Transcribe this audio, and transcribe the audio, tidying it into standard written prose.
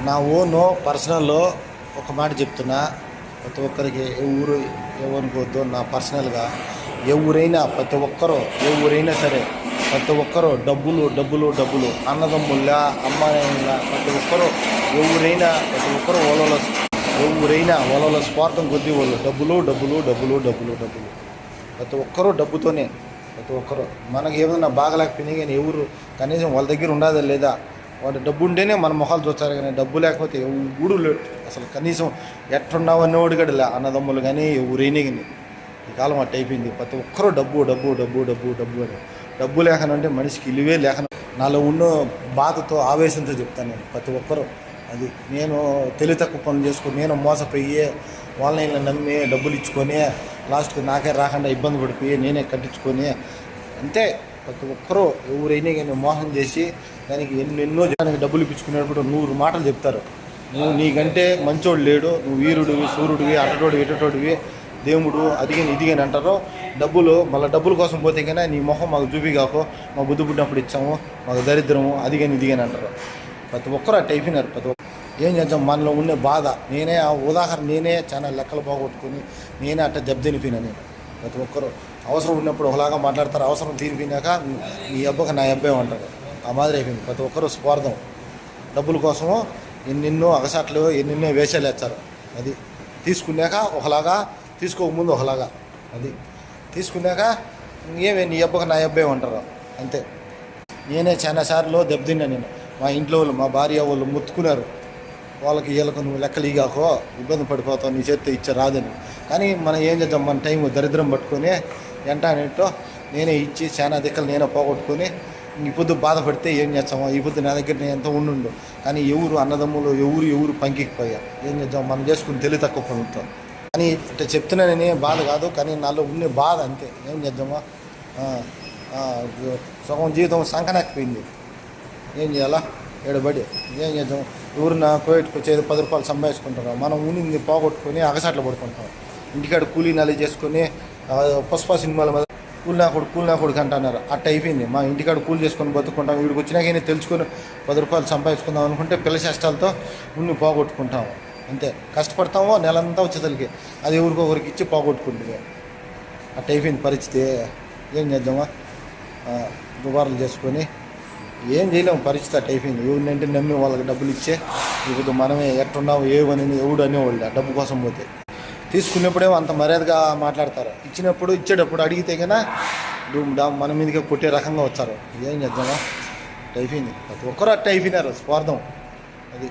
నా ఓను పర్సనల్లో ఒక మాట చెప్తున్నా, ప్రతి ఒక్కరికి ఏ ఊరు ఏమనుకోవద్దు. నా పర్సనల్గా ఎవరైనా ప్రతి ఒక్కరూ ఏ ఊరైనా సరే ప్రతి ఒక్కరూ డబ్బులు డబ్బులు డబ్బులు అన్నదమ్ముల్లా అమ్మాయిలా ప్రతి ఒక్కరూ ఎవరైనా ప్రతి ఒక్కరూ వాళ్ళ స్వార్థం కొద్దీ వాళ్ళు డబ్బులు డబ్బులు డబ్బులు డబ్బులు డబ్బులు ప్రతి ఒక్కరూ డబ్బుతోనే. ప్రతి ఒక్కరూ మనకి ఏమన్నా బాగలేకపోయినా కానీ ఎవరు కనీసం వాళ్ళ దగ్గర ఉండదా లేదా, వాడు డబ్బు ఉంటేనే మన మొహాలు చూస్తారు. కానీ డబ్బు లేకపోతే ఎవడు లేడు అసలు. కనీసం ఎట్టున్నావు అనేవాడు కూడా అన్నదమ్ములు కానీ ఎవరైనా కానీ ఈ కాలం అట్టు అయిపోయింది. ప్రతి ఒక్కరూ డబ్బు డబ్బు డబ్బు డబ్బు డబ్బు అని. డబ్బు లేకనంటే మనిషికి ఇలువే లేకన. నాలో ఉన్న బాధతో ఆవేశంతో చెప్తాను నేను. ప్రతి ఒక్కరూ అది నేను తెలివి తక్కువ పనులు చేసుకొని నేను మోసపోయి ఆన్లైన్లో నమ్మి డబ్బులు ఇచ్చుకొని లాస్ట్కి నాకే రాకుండా ఇబ్బంది పడిపోయి నేనే కట్టించుకొని అంతే. ప్రతి ఒక్కరూ ఎవరైనా కానీ మోసం చేసి దానికి ఎన్నెన్నో జనానికి డబ్బులు ఇప్పించుకునేటప్పుడు 100 మాటలు చెప్తారు. నువ్వు నీకంటే మంచోడు లేడు, నువ్వు వీరుడివి సూర్యుడివి అటటోడివి ఇటటోడివి దేవుడు అదిగని ఇదిగని అంటారు. మళ్ళీ డబ్బుల కోసం పోతే కన్నా నీ మొహం మాకు చూపిగాకో, మా బుద్ధి పుట్టినప్పుడు ఇచ్చాము, మాకు దరిద్రము అదిగని ఇదిగని అంటారు. ప్రతి ఒక్కరు అట్టు అయిపోయినారు. ఏం చేద్దాం, మనలో ఉండే బాధ నేనే నేనే చాలా లెక్కలు పోగొట్టుకుని నేనే అట్ట దెబ్బతినిపోయినా నేను. ప్రతి ఒక్కరు అవసరం ఉన్నప్పుడు ఒకలాగా మాట్లాడతారు, అవసరం తీరిపోయినాక నీ అబ్బకి నా అబ్బాయి అంటారు. ఆ మాదిరి అయిపోయింది. ప్రతి ఒక్కరు స్వార్థం డబ్బుల కోసము ఎన్నెన్నో అగసాట్లు ఎన్నెన్నో వేషాలు వేస్తారు. అది తీసుకున్నాక ఒకలాగా, తీసుకోకముందు ఒకలాగా, అది తీసుకున్నాక ఏమే నీ అబ్బకి నా అబ్బాయి అంటారు అంతే. నేనే చాలా సార్లు దెబ్బతిన్నా నేను. మా ఇంట్లో వాళ్ళు మా భార్య వాళ్ళు ముత్తుకున్నారు, వాళ్ళకి వీళ్ళకు నువ్వు లెక్కలు ఇగాకో ఇబ్బంది పడిపోతావు, నీ చేతితో ఇచ్చే రాదని. కానీ మనం ఏం చేద్దాం, మన టైం దరిద్రం పట్టుకొని ఏంటో నేనే ఇచ్చి చాలా దిక్కలు నేనే పోగొట్టుకొని ఈ పొద్దు బాధపడితే ఏం చేస్తామో, ఈ పొద్దు నా దగ్గర నేను ఎంత ఉండు. కానీ ఎవరు అన్నదమ్ములు ఎవరు పంకిపోయా ఏం చేద్దాం, మనం చేసుకుని తెలివి తక్కువ పనుతాం. కానీ ఇట్లా చెప్తున్నానని బాధ కాదు, కానీ నాలో ఉండే బాధ అంతే. ఏం చేద్దామా, సగం జీవితం సంకనాకపోయింది. ఏం చేయాలా ఏడబడి ఏం చేద్దాం. ఎవరున్నా కోయట్కి వచ్చేది 10 రూపాయలు సంపాదించుకుంటారు, మనం ఉనింది పోగొట్టుకొని అగసాట్లు పడుకుంటాం. ఇంటికాడ కూలీ నాలి చేసుకొని పుష్ప సినిమాల మీద కూలినా కొడుకు అంటున్నారు. అట్ట అయిపోయింది. మా ఇంటికాడ కూలి చేసుకొని బతుకుంటాం. వీడికి వచ్చినాకనే తెలుసుకొని 10 రూపాయలు సంపాదించుకుందాం అనుకుంటే పిల్ల చేష్టాలతో ఉన్ని పోగొట్టుకుంటాము అంతే. కష్టపడతామో నెలంతా వచ్చేసరికి అది ఎవరికొకరికి ఇచ్చి పోగొట్టుకుంటుంది. అట్ట అయిపోయింది పరిస్థితి. ఏం చేద్దామా, దుబారాలు చేసుకొని ఏం చేయలేము. పరిస్థితి అట్ట అయిపోయింది. ఎవరినంటే నమ్మి వాళ్ళకి డబ్బులు ఇచ్చే ఇప్పుడు మనమే ఎట్టున్నావు ఏమని ఎవడు అనేవాళ్ళు డబ్బు కోసం పోతే. తీసుకున్నప్పుడేమో అంత మర్యాదగా మాట్లాడతారు, ఇచ్చేటప్పుడు అడిగితే కన్నా మన మీదకే కొట్టే రకంగా వచ్చారు. ఏం చేద్దామా, అట్ట అయిపోయింది. ప్రతి ఒక్కరు అట్ట అయిపోయినారు. స్వార్థం అది.